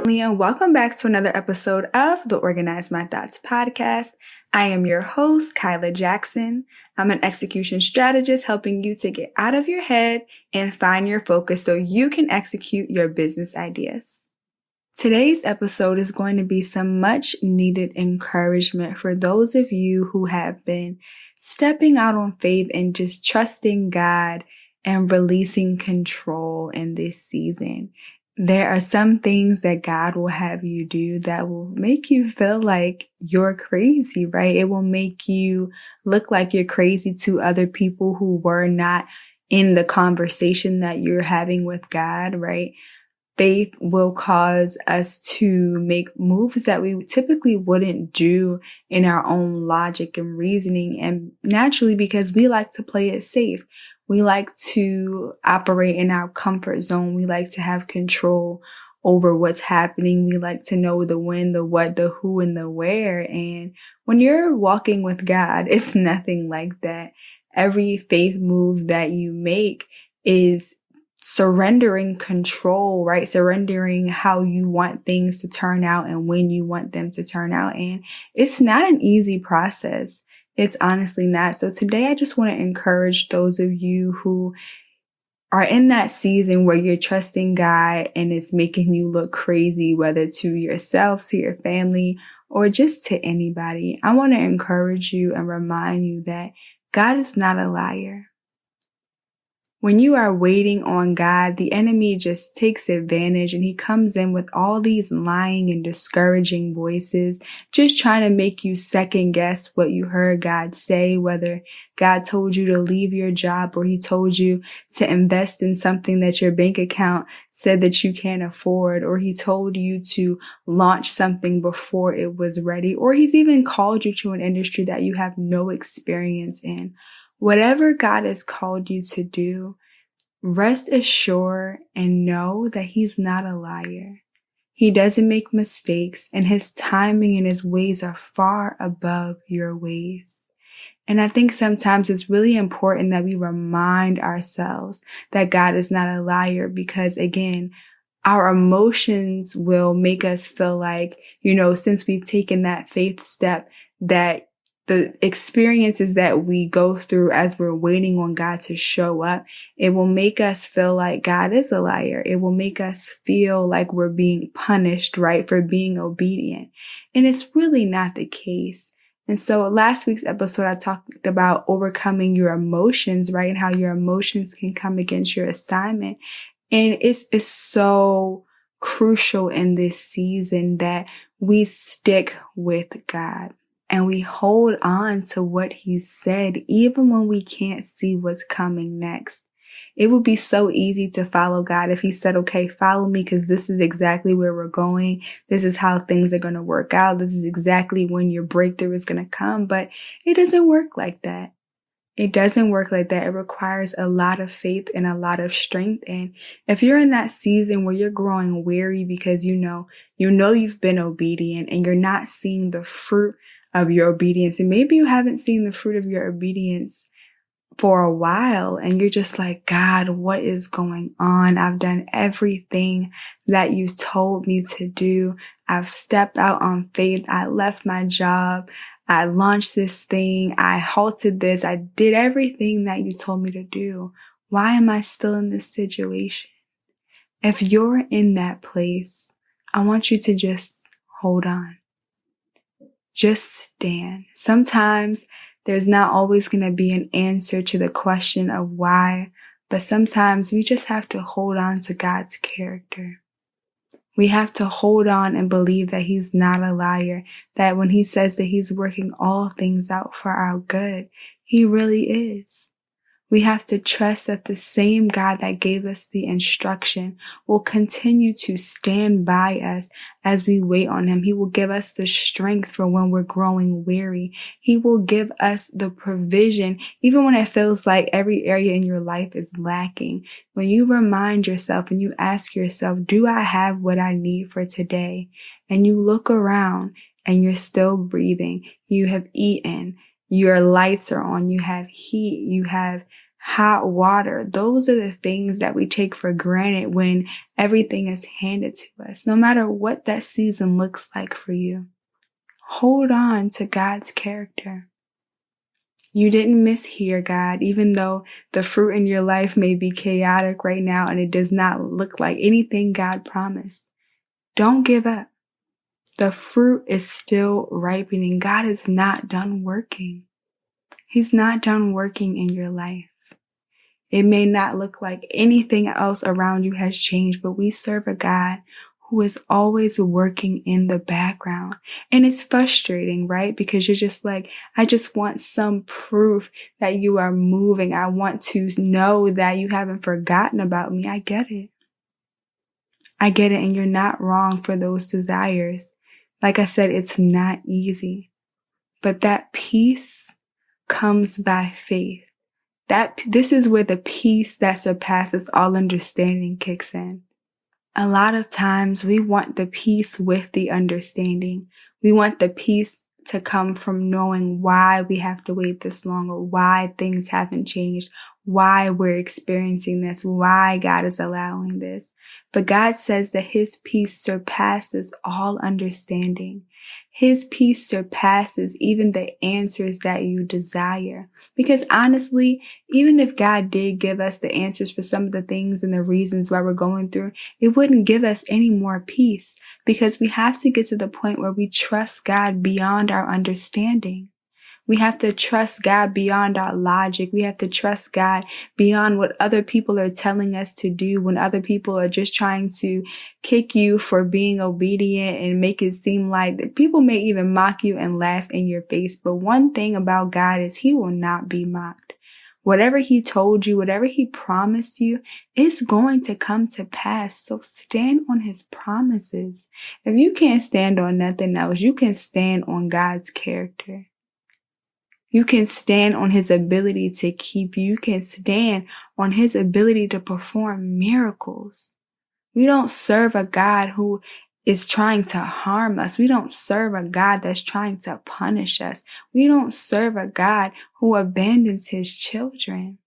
And welcome back to another episode of the Organize My Thoughts podcast. I am your host, Kylia Jackson. I'm an execution strategist helping you to get out of your head and find your focus so you can execute your business ideas. Today's episode is going to be some much needed encouragement for those of you who have been stepping out on faith and just trusting God and releasing control in this season. There are some things that God will have you do that will make you feel like you're crazy, right? It will make you look like you're crazy to other people who were not in the conversation that you're having with God, right? Faith will cause us to make moves that we typically wouldn't do in our own logic and reasoning. And naturally, because we like to play it safe, we like to operate in our comfort zone. We like to have control over what's happening. We like to know the when, the what, the who, and the where. And when you're walking with God, it's nothing like that. Every faith move that you make is surrendering control, right? Surrendering how you want things to turn out and when you want them to turn out. And it's not an easy process. It's honestly not. So today I just want to encourage those of you who are in that season where you're trusting God and it's making you look crazy, whether to yourself, to your family, or just to anybody. I want to encourage you and remind you that God is not a liar. When you are waiting on God, the enemy just takes advantage and he comes in with all these lying and discouraging voices, just trying to make you second guess what you heard God say, whether God told you to leave your job or he told you to invest in something that your bank account said that you can't afford, or he told you to launch something before it was ready, or he's even called you to an industry that you have no experience in. Whatever God has called you to do, rest assured and know that he's not a liar. He doesn't make mistakes, and his timing and his ways are far above your ways. And I think sometimes it's really important that we remind ourselves that God is not a liar because, again, our emotions will make us feel like, since we've taken that faith step, that the experiences that we go through as we're waiting on God to show up, it will make us feel like God is a liar. It will make us feel like we're being punished, right, for being obedient. And it's really not the case. And so last week's episode, I talked about overcoming your emotions, right, and how your emotions can come against your assignment. And it's so crucial in this season that we stick with God. And we hold on to what he said, even when we can't see what's coming next. It would be so easy to follow God if he said, okay, follow me because this is exactly where we're going. This is how things are going to work out. This is exactly when your breakthrough is going to come. But it doesn't work like that. It doesn't work like that. It requires a lot of faith and a lot of strength. And if you're in that season where you're growing weary because you know you've been obedient and you're not seeing the fruit of your obedience, and maybe you haven't seen the fruit of your obedience for a while, and you're just like, God, what is going on? I've done everything that you told me to do. I've stepped out on faith. I left my job. I launched this thing. I halted this. I did everything that you told me to do. Why am I still in this situation? If you're in that place, I want you to just hold on. Just stand. Sometimes there's not always going to be an answer to the question of why, but sometimes we just have to hold on to God's character. We have to hold on and believe that he's not a liar, that when he says that he's working all things out for our good, he really is. We have to trust that the same God that gave us the instruction will continue to stand by us as we wait on him. He will give us the strength for when we're growing weary. He will give us the provision, even when it feels like every area in your life is lacking. When you remind yourself and you ask yourself, do I have what I need for today? And you look around and you're still breathing. You have eaten. Your lights are on. You have heat. You have hot water. Those are the things that we take for granted when everything is handed to us, no matter what that season looks like for you. Hold on to God's character. You didn't mishear God, even though the fruit in your life may be chaotic right now and it does not look like anything God promised. Don't give up. The fruit is still ripening. God is not done working. He's not done working in your life. It may not look like anything else around you has changed, but we serve a God who is always working in the background. And it's frustrating, right? Because you're just like, I just want some proof that you are moving. I want to know that you haven't forgotten about me. I get it. I get it. And you're not wrong for those desires. Like I said, it's not easy, but that peace comes by faith. This is where the peace that surpasses all understanding kicks in. A lot of times we want the peace with the understanding. We want the peace to come from knowing why we have to wait this long, or why things haven't changed, why we're experiencing this, why God is allowing this. But God says that His peace surpasses all understanding. His peace surpasses even the answers that you desire. Because honestly, even if God did give us the answers for some of the things and the reasons why we're going through, it wouldn't give us any more peace, because we have to get to the point where we trust God beyond our understanding. We have to trust God beyond our logic. We have to trust God beyond what other people are telling us to do, when other people are just trying to kick you for being obedient and make it seem like that people may even mock you and laugh in your face. But one thing about God is He will not be mocked. Whatever He told you, whatever He promised you, it's going to come to pass. So stand on His promises. If you can't stand on nothing else, you can stand on God's character. You can stand on His ability to keep you. You can stand on His ability to perform miracles. We don't serve a God who is trying to harm us. We don't serve a God that's trying to punish us. We don't serve a God who abandons His children.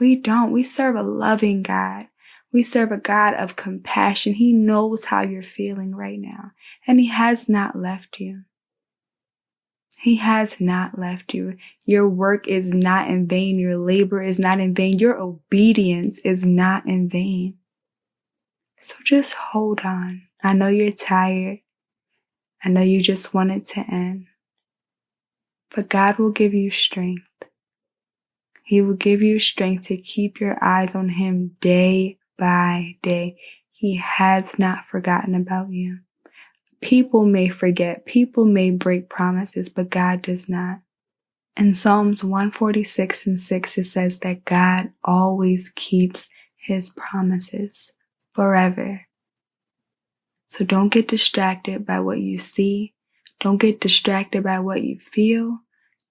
We don't. We serve a loving God. We serve a God of compassion. He knows how you're feeling right now, and He has not left you. He has not left you. Your work is not in vain. Your labor is not in vain. Your obedience is not in vain. So just hold on. I know you're tired. I know you just want it to end. But God will give you strength. He will give you strength to keep your eyes on Him day by day. He has not forgotten about you. People may forget, people may break promises, but God does not. In Psalms 146:6, it says that God always keeps His promises forever. So don't get distracted by what you see. Don't get distracted by what you feel.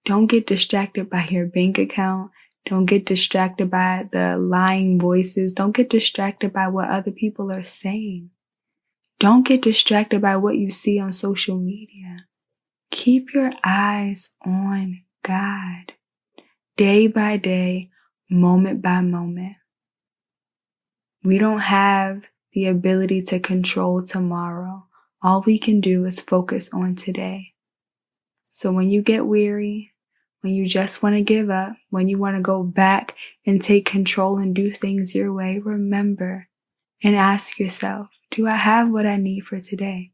Don't get distracted by your bank account. Don't get distracted by the lying voices. Don't get distracted by what other people are saying. Don't get distracted by what you see on social media. Keep your eyes on God, day by day, moment by moment. We don't have the ability to control tomorrow. All we can do is focus on today. So when you get weary, when you just want to give up, when you want to go back and take control and do things your way, remember and ask yourself, do I have what I need for today?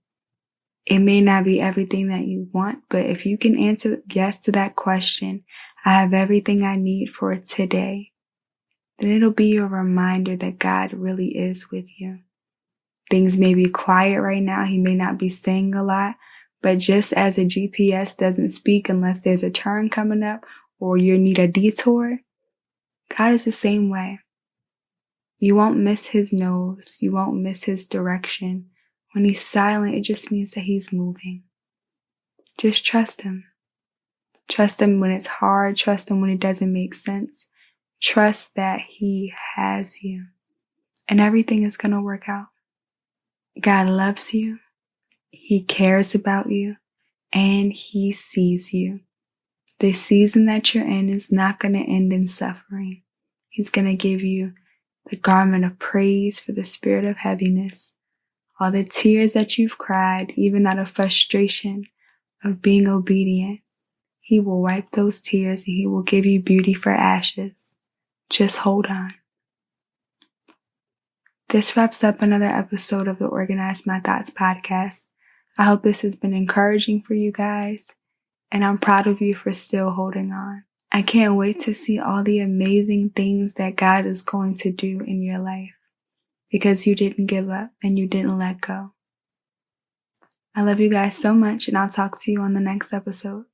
It may not be everything that you want, but if you can answer yes to that question, I have everything I need for today, then it'll be a reminder that God really is with you. Things may be quiet right now. He may not be saying a lot, but just as a GPS doesn't speak unless there's a turn coming up or you need a detour, God is the same way. You won't miss His nose. You won't miss His direction. When He's silent, it just means that He's moving. Just trust Him. Trust Him when it's hard. Trust Him when it doesn't make sense. Trust that He has you. And everything is going to work out. God loves you. He cares about you. And He sees you. This season that you're in is not going to end in suffering. He's going to give you the garment of praise for the spirit of heaviness. All the tears that you've cried, even out of frustration of being obedient, He will wipe those tears and He will give you beauty for ashes. Just hold on. This wraps up another episode of the Organize My Thoughts podcast. I hope this has been encouraging for you guys, and I'm proud of you for still holding on. I can't wait to see all the amazing things that God is going to do in your life because you didn't give up and you didn't let go. I love you guys so much, and I'll talk to you on the next episode.